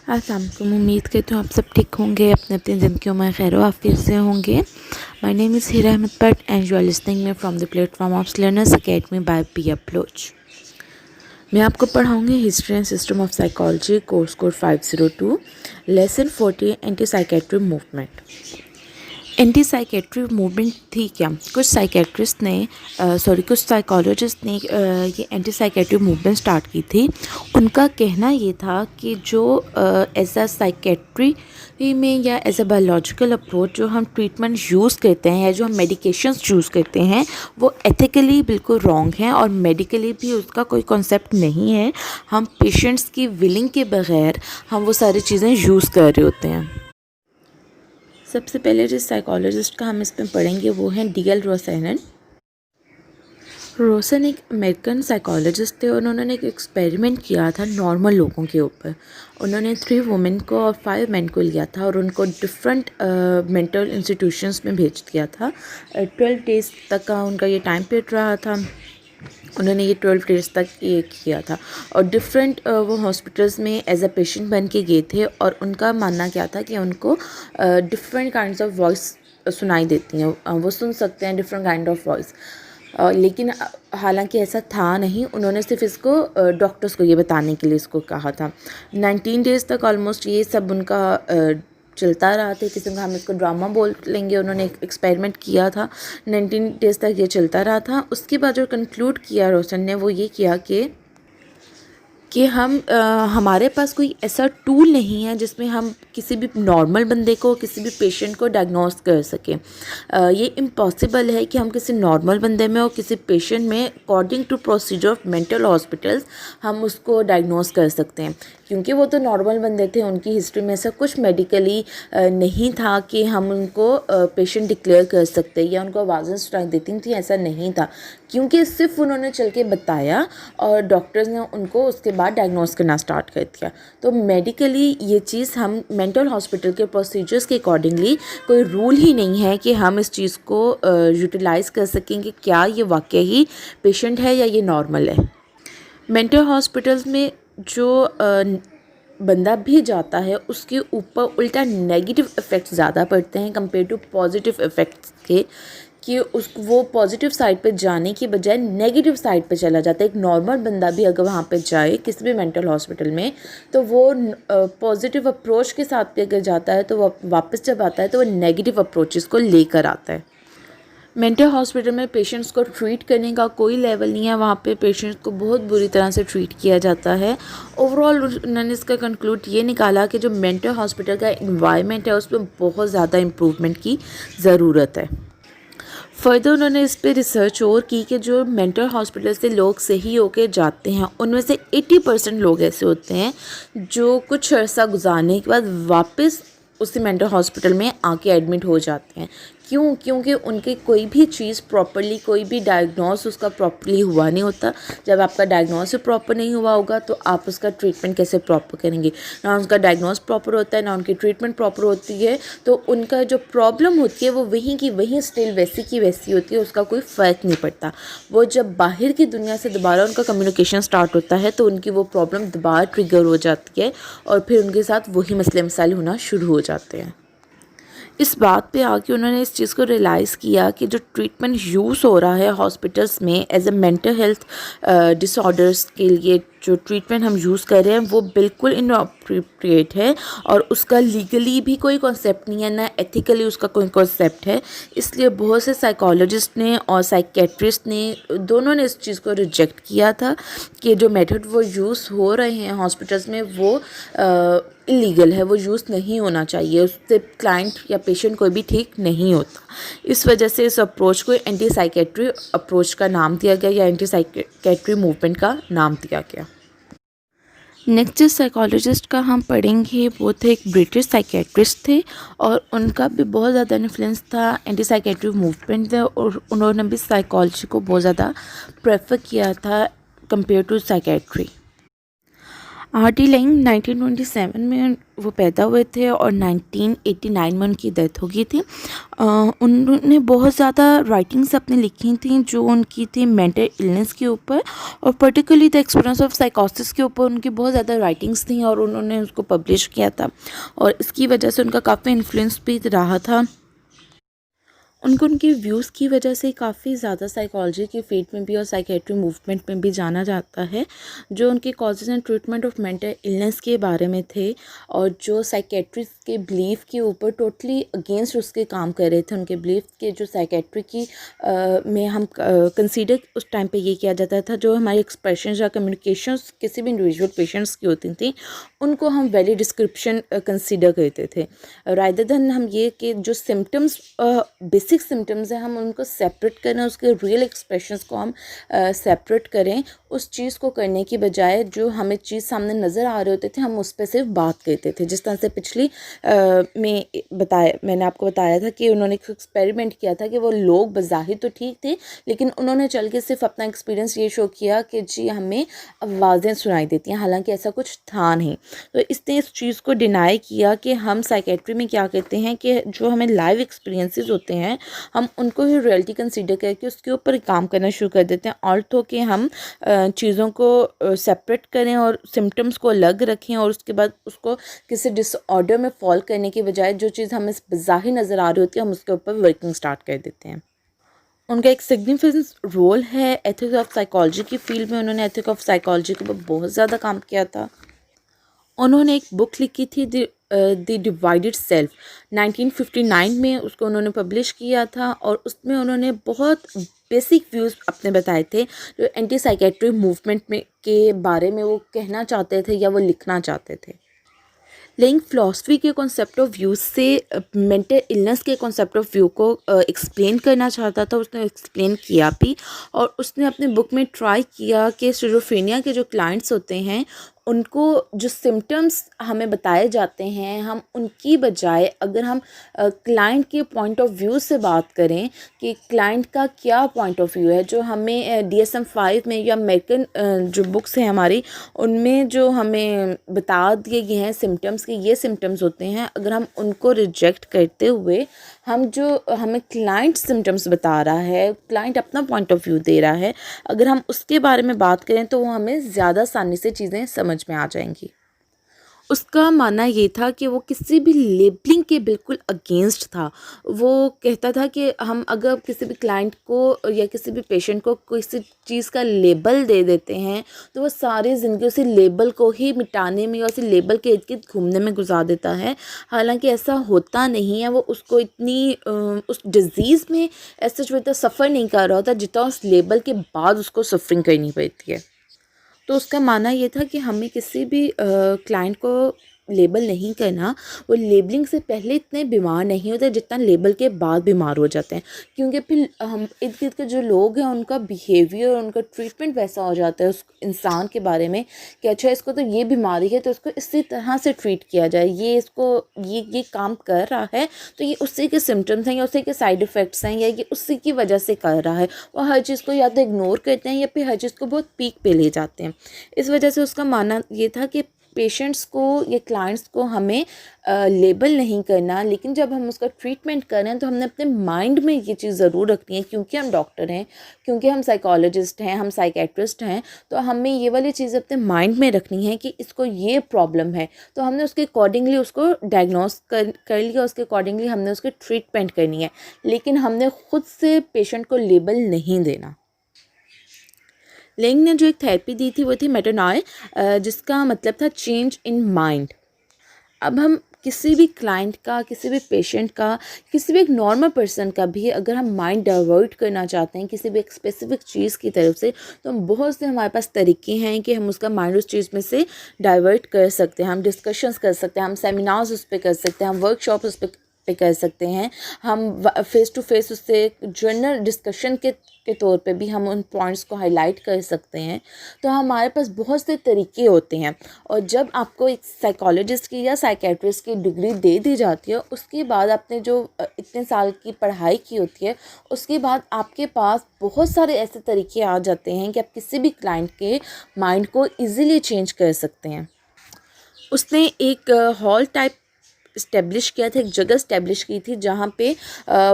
अस्सलाम वालेकुम। उम्मीद करती हूँ आप सब ठीक होंगे, अपने अपनी ज़िंदगियों में खैर आफियत से होंगे। My name is Hira Ahmad Bhatt and you are listening me from the platform of Learners Academy by P approach. मैं आपको पढ़ाऊँगी history and system of psychology course code 502 lesson 40 anti psychiatry movement. Anti psychiatry movement थी क्या? कुछ psychiatrist ने कुछ psychologist ने ये एंटी साइकेट्री मूवमेंट स्टार्ट की थी। उनका कहना ये था कि जो एज अ साइकेट्री में या एज अ बायोलॉजिकल अप्रोच जो हम ट्रीटमेंट यूज़ करते हैं या जो हम मेडिकेशंस यूज़ करते हैं वो एथिकली बिल्कुल रॉन्ग हैं और मेडिकली भी उसका कोई कॉन्सेप्ट नहीं है। हम पेशेंट्स की विलिंग के बगैर हम वो सारी चीज़ें यूज़ कर रहे होते हैं। सबसे पहले जिस साइकोलॉजिस्ट का हम इसमें पढ़ेंगे वो हैं डी.एल. रोसैनन। रोसन एक अमेरिकन साइकोलॉजिस्ट थे और उन्होंने एक एक्सपेरिमेंट किया था नॉर्मल लोगों के ऊपर। उन्होंने 3 वुमेन को और 5 मेन को लिया था और उनको डिफरेंट मेंटल इंस्टीट्यूशंस में भेज दिया था। 12 डेज़ तक का उनका ये टाइम पीरियड रहा था। उन्होंने ये 12 डेज़ तक ये किया था और डिफरेंट वो हॉस्पिटल्स में एज अ पेशेंट बन के गए थे और उनका मानना क्या था कि उनको डिफरेंट काइंड्स ऑफ वॉइस सुनाई देती हैं, वो सुन सकते हैं डिफरेंट काइंड ऑफ वॉइस। लेकिन हालांकि ऐसा था नहीं, उन्होंने सिर्फ इसको डॉक्टर्स को ये बताने के लिए इसको कहा था। 19 डेज़ तक ऑलमोस्ट ये सब उनका चलता रहा था। किस्म का हम इसको ड्रामा बोल लेंगे। उन्होंने एक एक्सपेरिमेंट किया था, 19 डेज़ तक ये चलता रहा था। उसके बाद जो कंक्लूड किया रोशन ने वो ये किया कि हमारे पास कोई ऐसा टूल नहीं है जिसमें हम किसी भी नॉर्मल बंदे को, किसी भी पेशेंट को डायग्नोस कर सकें। ये इम्पॉसिबल है कि हम किसी नॉर्मल बंदे में और किसी पेशेंट में according to procedure of mental hospitals हम उसको डायग्नोस कर सकते हैं, क्योंकि वो तो नॉर्मल बंदे थे। उनकी हिस्ट्री में ऐसा कुछ मेडिकली नहीं था कि हम उनको पेशेंट डिक्लेयर कर सकते या उनको आवाज़ें सुनाई देती थी, ऐसा नहीं था, क्योंकि सिर्फ उन्होंने चल के बताया और डॉक्टर्स ने उनको उसके बाद डायग्नोस करना स्टार्ट कर दिया। तो मेडिकली ये चीज़ हम मेंटल हॉस्पिटल के प्रोसीजर्स के अकॉर्डिंगली कोई रूल ही नहीं है कि हम इस चीज़ को यूटिलाइज़ कर सकेंगे क्या ये वाकई ही पेशेंट है या ये नॉर्मल है। मेंटल हॉस्पिटल्स में जो बंदा भी जाता है उसके ऊपर उल्टा नेगेटिव इफ़ेक्ट्स ज़्यादा पड़ते हैं कंपेयर टू पॉजिटिव इफ़ेक्ट्स के, कि वो पॉजिटिव साइड पे जाने की बजाय नेगेटिव साइड पे चला जाता है। एक नॉर्मल बंदा भी अगर वहाँ पे जाए किसी भी मेंटल हॉस्पिटल में तो वो पॉजिटिव अप्रोच के साथ भी अगर जाता है तो वो वापस जब आता है तो वो नेगेटिव अप्रोचेस को लेकर आता है। मेंटल हॉस्पिटल में पेशेंट्स को ट्रीट करने का कोई लेवल नहीं है, वहाँ पे पेशेंट्स को बहुत बुरी तरह से ट्रीट किया जाता है। ओवरऑल उन्होंने इसका कंक्लूड ये निकाला कि जो मेंटल हॉस्पिटल का एनवायरनमेंट है उसमें बहुत ज़्यादा इम्प्रूवमेंट की ज़रूरत है। फर्दर उन्होंने इस पर रिसर्च और की कि जो मेंटल हॉस्पिटल से लोग सही होकर जाते हैं उनमें से 80% लोग ऐसे होते हैं जो कुछ अर्सा गुजारने के बाद वापस उसी मेंटल हॉस्पिटल में आके एडमिट हो जाते हैं। क्योंकि उनकी कोई भी चीज़ प्रॉपरली, कोई भी डायग्नोस उसका प्रॉपरली हुआ नहीं होता। जब आपका डायग्नोस प्रॉपर नहीं हुआ होगा तो आप उसका ट्रीटमेंट कैसे प्रॉपर करेंगे? ना उनका डायग्नोस प्रॉपर होता है, ना उनकी ट्रीटमेंट प्रॉपर होती है, तो उनका जो प्रॉब्लम होती है वो वहीं की वहीं स्टिल वैसी की वैसी होती है, उसका कोई फ़र्क नहीं पड़ता। वो जब बाहर की दुनिया से दोबारा उनका कम्युनिकेशन स्टार्ट होता है तो उनकी वो प्रॉब्लम दोबारा ट्रिगर हो जाती है और फिर उनके साथ वही मसले मसाइल होना शुरू हो जाते हैं। इस बात पे आके उन्होंने इस चीज़ को रियलाइज़ किया कि जो ट्रीटमेंट यूज़ हो रहा है हॉस्पिटल्स में as a mental health disorders के लिए, जो ट्रीटमेंट हम यूज़ कर रहे हैं वो बिल्कुल इनअप्रोप्रिएट है और उसका लीगली भी कोई कॉन्सेप्ट नहीं है, ना एथिकली उसका कोई कॉन्सेप्ट है। इसलिए बहुत से साइकोलॉजिस्ट ने और साइकेट्रिस्ट ने दोनों ने इस चीज़ को रिजेक्ट किया था कि जो मेथड वो यूज़ हो रहे हैं हॉस्पिटल्स में वो इलीगल है, वो यूज़ नहीं होना चाहिए, उससे क्लाइंट या पेशेंट कोई भी ठीक नहीं होता। इस वजह से इस अप्रोच को एंटी साइकेट्री अप्रोच का नाम दिया गया या एंटी साइकेट्री मूवमेंट का नाम दिया गया। नेक्स्ट जिस साइकोलॉजिस्ट का हम पढ़ेंगे वो थे एक ब्रिटिश साइकेट्रिस्ट थे और उनका भी बहुत ज़्यादा इन्फ्लुएंस था एंटी साइकेट्री मूवमेंट में और उन्होंने भी साइकोलॉजी को बहुत ज़्यादा प्रेफर किया था compare to psychiatry. R D. Laing 1927 में वो पैदा हुए थे और 1989 में उनकी डेथ हो गई थी। उन्होंने बहुत ज़्यादा राइटिंग्स अपनी लिखी थी जो उनकी थी मेंटल इलनेस के ऊपर, और पर्टिकुलरली द एक्सपीरियंस ऑफ साइकोसिस के ऊपर उनकी बहुत ज़्यादा राइटिंग्स थी और उन्होंने उसको पब्लिश किया था, और इसकी वजह से उनका काफ़ी इन्फ्लुएंस भी रहा था। उनको उनके व्यूज़ की वजह से काफ़ी ज़्यादा साइकोलॉजी के फील्ड में भी और साइकेट्री मूवमेंट में भी जाना जाता है, जो उनके causes and treatment of mental illness के बारे में थे, और जो साइकेट्रिस्ट के बिलीफ के ऊपर टोटली अगेंस्ट उसके काम कर रहे थे। उनके बिलीफ के जो साइकेट्री की में हम कंसीडर उस टाइम पे ये किया जाता था, जो हमारी एक्सप्रेशन या कम्युनिकेशंस किसी भी इंडिविजुअल पेशेंट्स की होती थी उनको हम वैलिड डिस्क्रिप्शन कंसीडर करते थे, रादर देन हम ये कि जो सिम्टम्स बेसिक सिम्टम्स हैं हम उनको सेपरेट करें, उसके रियल एक्सप्रेशंस को हम सेपरेट करें। उस चीज़ को करने की बजाय जो हमें चीज़ सामने नज़र आ रहे होते थे हम उस पर सिर्फ बात करते थे। जिस तरह से पिछली मैंने आपको बताया था कि उन्होंने एक एक्सपेरिमेंट किया था कि वो लोग बज़ाहिर तो ठीक थे, लेकिन उन्होंने चल के सिर्फ अपना एक्सपीरियंस ये शो किया कि जी हमें आवाज़ें सुनाई देती हैं, हालांकि ऐसा कुछ था नहीं। तो इसने इस चीज़ को डिनाई किया कि हम साइकेट्री में क्या कहते हैं कि जो हमें लाइव एक्सपीरियंसेस होते हैं हम उनको ही रियलिटी कंसीडर करके उसके ऊपर काम करना शुरू कर देते हैं, ऑल्थो कि हम चीज़ों को सेपरेट करें और सिम्टम्स को अलग रखें, और उसके बाद उसको किसी डिसऑर्डर में फॉल करने के बजाय जो चीज़ हमें बाज़ाहिर नज़र आ रही होती है हम उसके ऊपर वर्किंग स्टार्ट कर देते हैं। उनका एक सिग्निफिकेंट रोल है एथिक्स ऑफ साइकोलॉजी की फील्ड में। उन्होंने एथिक्स ऑफ साइकोलॉजी के ऊपर बहुत ज़्यादा काम किया था। उन्होंने एक बुक लिखी थी द डिवाइडेड सेल्फ 1959 में, उसको उन्होंने पब्लिश किया था, और उसमें उन्होंने बहुत बेसिक व्यूज़ अपने बताए थे जो एंटी साइकेट्री मूवमेंट में के बारे में वो कहना चाहते थे या वो लिखना चाहते थे। लेकिन फ़िलासफ़ी के कॉन्सेप्ट ऑफ व्यू से मेंटल इलनेस के कॉन्सेप्ट ऑफ व्यू को एक्सप्लेन करना चाहता था, उसने एक्सप्लेन किया भी, और उसने अपने बुक में ट्राई किया कि सिज़ोफ्रेनिया के जो क्लाइंट्स होते हैं उनको जो सिम्टम्स हमें बताए जाते हैं हम उनकी बजाय अगर हम क्लाइंट के पॉइंट ऑफ व्यू से बात करें कि क्लाइंट का क्या पॉइंट ऑफ व्यू है, जो हमें DSM-5 में या अमेरिकन जो बुक्स हैं हमारी उनमें जो हमें बता दिए गए हैं सिम्टम्स के ये सिम्टम्स होते हैं, अगर हम उनको रिजेक्ट करते हुए हम जो हमें क्लाइंट सिम्टम्स बता रहा है, क्लाइंट अपना पॉइंट ऑफ व्यू दे रहा है, अगर हम उसके बारे में बात करें तो वो हमें ज़्यादा आसानी से चीज़ें समझ में आ जाएंगी। उसका मानना ये था कि वो किसी भी लेबलिंग के बिल्कुल अगेंस्ट था। वो कहता था कि हम अगर किसी भी क्लाइंट को या किसी भी पेशेंट को किसी चीज़ का लेबल दे देते हैं तो वो सारी ज़िंदगी उसी लेबल को ही मिटाने में या उसी लेबल के इर्द-गिर्द घूमने में गुज़ार देता है। हालाँकि ऐसा होता नहीं है, वो उसको इतनी उस डिज़ीज़ में ऐसा जो होता सफ़र नहीं कर रहा होता जितना उस लेबल के बाद उसको सफ़रिंग करनी पड़ती है। तो उसका मानना ये था कि हमें किसी भी क्लाइंट को लेबल नहीं करना, वो लेबलिंग से पहले इतने बीमार नहीं होते जितना लेबल के बाद बीमार हो जाते हैं, क्योंकि फिर हम इर्द गिर्द के जो लोग हैं उनका बिहेवियर उनका ट्रीटमेंट वैसा हो जाता है उस इंसान के बारे में कि अच्छा इसको तो ये बीमारी है तो इसको इसी तरह से ट्रीट किया जाए, ये इसको ये काम कर रहा है तो ये उसी के सिम्टम्स हैं या उसी के साइड इफ़ेक्ट्स हैं या ये उसी की वजह से कर रहा है। वो हर चीज़ को या तो इग्नोर करते हैं या फिर हर चीज़ को बहुत पीक पे ले जाते हैं। इस वजह से उसका मानना ये था कि पेशेंट्स को या क्लाइंट्स को हमें लेबल नहीं करना, लेकिन जब हम उसका ट्रीटमेंट कर रहे हैं तो हमने अपने माइंड में ये चीज़ ज़रूर रखनी है, क्योंकि हम डॉक्टर हैं, क्योंकि हम साइकोलॉजिस्ट हैं, हम साइकेट्रिस्ट हैं, तो हमें ये वाली चीज़ अपने माइंड में रखनी है कि इसको ये प्रॉब्लम है, तो हमने उसके अकॉर्डिंगली उसको डायग्नोस कर लिया, उसके अकॉर्डिंगली हमने उसकी ट्रीटमेंट करनी है, लेकिन हमने ख़ुद से पेशेंट को लेबल नहीं देना। लेंग ने जो एक थेरेपी दी थी वो थी मेटानॉय, जिसका मतलब था चेंज इन माइंड। अब हम किसी भी क्लाइंट का, किसी भी पेशेंट का, किसी भी एक नॉर्मल पर्सन का भी अगर हम माइंड डाइवर्ट करना चाहते हैं किसी भी एक स्पेसिफिक चीज़ की तरफ से, तो हम बहुत से हमारे पास तरीके हैं कि हम उसका माइंड उस चीज़ में से डाइवर्ट कर सकते हैं। हम डिस्कशंस कर सकते हैं, हम सेमिनार्स उस पर कर सकते हैं, हम वर्कशॉप उस पे कर सकते हैं, हम फेस टू फेस उससे जर्नल डिस्कशन के तौर पे भी हम उन पॉइंट्स को हाईलाइट कर सकते हैं। तो हमारे पास बहुत से तरीके होते हैं, और जब आपको एक साइकोलॉजिस्ट की या साइकेट्रिस्ट की डिग्री दे दी जाती है उसके बाद आपने जो इतने साल की पढ़ाई की होती है उसके बाद आपके पास बहुत सारे ऐसे तरीके आ जाते हैं कि आप किसी भी क्लाइंट के माइंड को ईज़िली चेंज कर सकते हैं। उसने एक हॉल टाइप इस्टेब्लिश किया था, एक जगह इस्टेब्लिश की थी जहाँ पे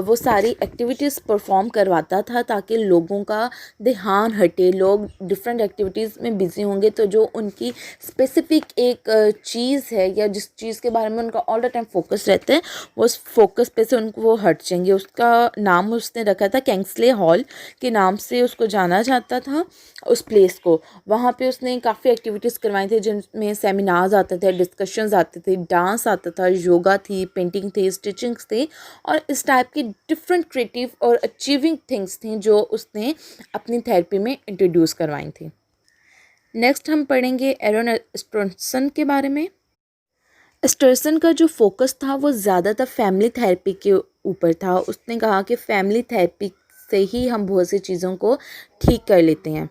वो सारी एक्टिविटीज़ परफॉर्म करवाता था ताकि लोगों का ध्यान हटे, लोग डिफरेंट एक्टिविटीज़ में बिज़ी होंगे तो जो उनकी स्पेसिफिक एक चीज़ है या जिस चीज़ के बारे में उनका ऑल द टाइम फोकस रहता है वो उस फोकस पे से उनको वो हट जाएंगे। उसका नाम उसने रखा था किंग्सले हॉल के नाम से उसको जाना जाता था उस प्लेस को। वहाँ पे उसने काफ़ी एक्टिविटीज़ करवाई थी जिनमें सेमिनार्स आते थे, डिस्कशंस आते थे, डांस आता था, योगा थी, पेंटिंग थी, स्टिचिंग्स थे और इस टाइप की डिफरेंट क्रिएटिव और अचीविंग थिंग्स थी जो उसने अपनी थेरेपी में इंट्रोड्यूस करवाई थी। नेक्स्ट हम पढ़ेंगे एरन स्टोरसन के बारे में। स्टोरसन का जो फोकस था वो ज़्यादातर फैमिली थेरेपी के ऊपर था। उसने कहा कि फैमिली थेरेपी से ही हम बहुत सी चीज़ों को ठीक कर लेते हैं।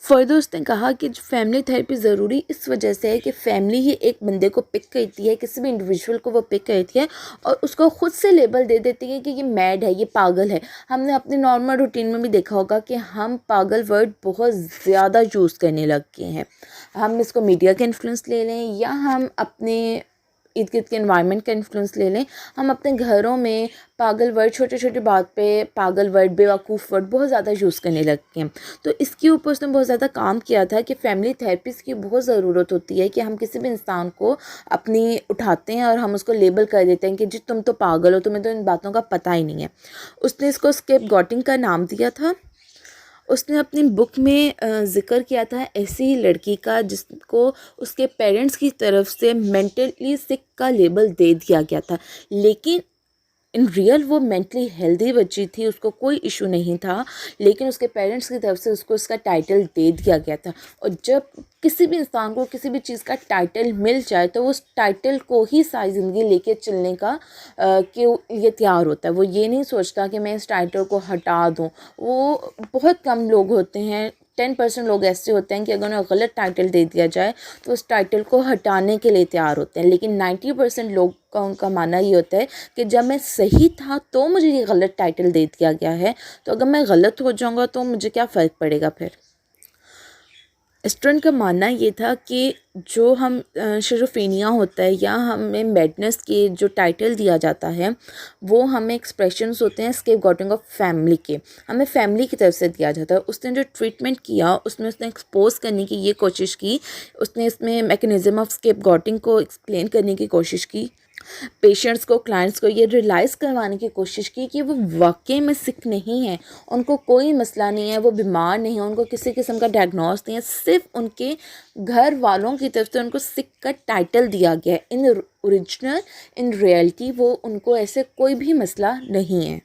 फर्दर उसने कहा कि फैमिली थेरेपी ज़रूरी इस वजह से है कि फैमिली ही एक बंदे को पिक करती है, किसी भी इंडिविजुअल को वो पिक करती है और उसको खुद से लेबल दे देती है कि ये मैड है, ये पागल है। हमने अपने नॉर्मल रूटीन में भी देखा होगा कि हम पागल वर्ड बहुत ज़्यादा यूज़ करने लग गए हैं। हम इसको मीडिया का इन्फ्लुएंस ले लें या हम अपने इर्द गिर्द के एनवायरनमेंट का इन्फ्लुएंस ले लें, हम अपने घरों में पागल वर्ड, छोटे छोटे बात पे पागल वर्ड, बेवकूफ़ वर्ड बहुत ज़्यादा यूज़ करने लगते हैं। तो इसके ऊपर उसने बहुत ज़्यादा काम किया था कि फैमिली थेरेपिस्ट की बहुत ज़रूरत होती है कि हम किसी भी इंसान को अपनी उठाते हैं और हम उसको लेबल कर देते हैं कि जी तुम तो पागल हो, तुम्हें तो इन बातों का पता ही नहीं है। उसने इसको स्केपगॉटिंग का नाम दिया था। उसने अपनी बुक में ज़िक्र किया था ऐसी ही लड़की का जिसको उसके पेरेंट्स की तरफ से मेंटली सिक का लेबल दे दिया गया था, लेकिन इन रियल वो मेंटली हेल्दी बच्ची थी, उसको कोई इशू नहीं था, लेकिन उसके पेरेंट्स की तरफ से उसको उसका टाइटल दे दिया गया था। और जब किसी भी इंसान को किसी भी चीज़ का टाइटल मिल जाए तो वो उस टाइटल को ही सारी ज़िंदगी लेके चलने का कि ये तैयार होता है। वो ये नहीं सोचता कि मैं इस टाइटल को हटा दूँ। वो बहुत कम लोग होते हैं, 10% लोग ऐसे होते हैं कि अगर उन्हें गलत टाइटल दे दिया जाए तो उस टाइटल को हटाने के लिए तैयार होते हैं, लेकिन 90% लोग का उनका मानना ये होता है कि जब मैं सही था तो मुझे ये गलत टाइटल दे दिया गया है, तो अगर मैं गलत हो जाऊंगा तो मुझे क्या फ़र्क पड़ेगा फिर। स्टूडेंट का मानना ये था कि जो हम शिज़ोफ्रेनिया होता है या हमें मैडनेस के जो टाइटल दिया जाता है वो हमें एक्सप्रेशंस होते हैं स्केपगॉटिंग ऑफ फैमिली के, हमें फैमिली की तरफ से दिया जाता है। उसने जो ट्रीटमेंट किया उसमें उसने एक्सपोज करने की ये कोशिश की, उसने इसमें मैकेनिज़्म ऑफ स्केपगॉटिंग को एक्सप्लेन करने की कोशिश की, पेशेंट्स को, क्लाइंट्स को ये रियलाइज़ करवाने की कोशिश की कि वो वाकई में सिक नहीं है, उनको कोई मसला नहीं है, वो बीमार नहीं है, उनको किसी किस्म का डायग्नोस नहीं है, सिर्फ उनके घर वालों की तरफ से उनको सिक का टाइटल दिया गया है। इन ओरिजिनल, इन रियलिटी वो उनको ऐसे कोई भी मसला नहीं है।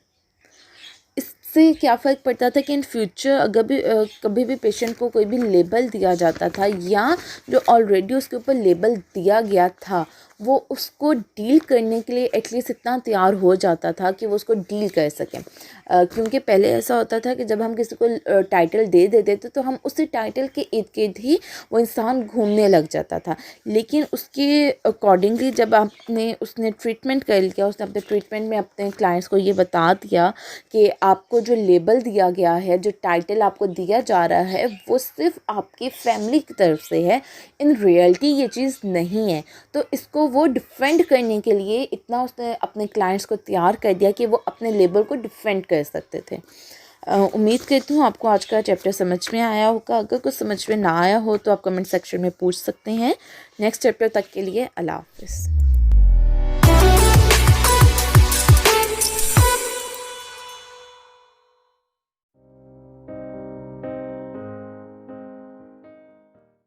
इससे क्या फ़र्क पड़ता था कि इन फ्यूचर अगर भी कभी भी पेशेंट को कोई भी लेबल दिया जाता था या जो ऑलरेडी उसके ऊपर लेबल दिया गया था वो उसको डील करने के लिए एटलीस्ट इतना तैयार हो जाता था कि वो उसको डील कर सकें। क्योंकि पहले ऐसा होता था कि जब हम किसी को टाइटल दे देते थे तो हम उसी टाइटल के इर्द गिर्द ही वो इंसान घूमने लग जाता था, लेकिन उसके अकॉर्डिंगली जब उसने ट्रीटमेंट कर लिया, उसने अपने ट्रीटमेंट में अपने क्लाइंट्स को ये बता दिया कि आपको जो लेबल दिया गया है, जो टाइटल आपको दिया जा रहा है वो सिर्फ आपकी फैमिली की तरफ से है, इन रियलिटी ये चीज़ नहीं है। तो इसको वो डिफेंड करने के लिए इतना उसने अपने क्लाइंट्स को तैयार कर दिया कि वो अपने लेबल को डिफेंड कर सकते थे। उम्मीद करती हूँ आपको आज का चैप्टर समझ में आया होगा। अगर कुछ समझ में ना आया हो तो आप कमेंट सेक्शन में पूछ सकते हैं। नेक्स्ट चैप्टर तक के लिए अल्लाह हाफ़िज़।